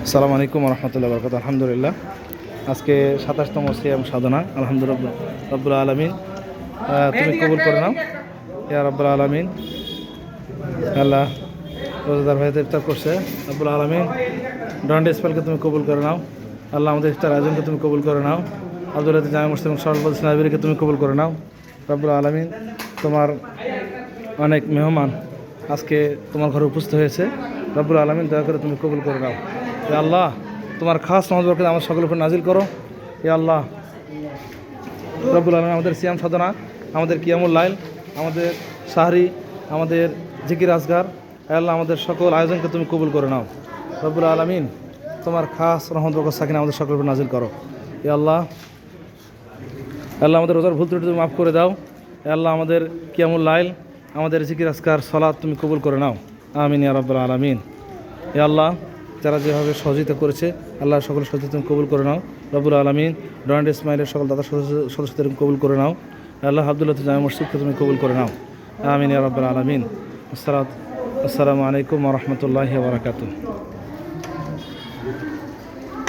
আসসালামু আলাইকুম রহমতুল্লাহ বরকাত। আলহামদুলিল্লাহ, আজকে 27তম সিয়াম সাধনা। আলহামদুলিল্লাহ রব্বুল আলমিন, তুমি কবুল করে নাও ইয়া রব্বুল আলমিন। আল্লাহ রোজাদার ভাইতে ইফতার করছে, রব্বুল আলমিন ডন্ড ইসপালকে তুমি কবুল করে নাও। আল্লাহ আমাদের ইফতার আয়োজনকে তুমি কবুল করে নাও। আব্দুল হাদী জামে মুসলিম সরবত নাবিরকে তুমি কবুল করে নাও রব্বুল আলমিন। তোমার অনেক মেহমান আজকে তোমার ঘরে উপস্থিত হয়েছে, রব্বুল আলমিন দয়া করে তুমি কবুল করে নাও। ইয়া আল্লাহ, তোমার খাস রহমত বরকত আমার সকলের উপর নাজিল করো ইয়া আল্লাহ। রব্বুল আলমিন আমাদের সিয়াম সাধনা, আমাদের কিয়ামুল লাইল, আমাদের সাহরি, আমাদের জিকির আজগার, আল্লাহ আমাদের সকল আয়োজনকে তুমি কবুল করে নাও রব্বুল আলমিন। তোমার খাস রহমত বরকত সাকিনা আমাদের সকলের উপর নাজিল করো ইয়া আল্লাহ। আল্লাহ আমাদের রোজার ভুল ত্রুটি তুমি মাফ করে দাও আল্লাহ। আমাদের কিয়ামুল লাইল, আমাদের জিকির আজকার, সালাত তুমি কবুল করে নাও। আমিন ইয়া রাব্বাল আলামিন। ইয়া আল্লাহ, যারা যেভাবে সহযোগিতা করেছে আল্লাহ সকল সহযোগিতা তুমি কবুল করে নাও রব্বুল আলামিন। ডোনাল্ড ইসমাইলের সকল দাদা সদস্যদের তুমি কবুল করে নাও আল্লাহ। আব্দুল্লাহ জামে মসজিদকে তুমি কবুল করে নাও। আমিন ইয়া রাব্বাল আলামিন। আসসালামু আলাইকুম ওয়া রাহমাতুল্লাহি ওয়া বারাকাতুহু।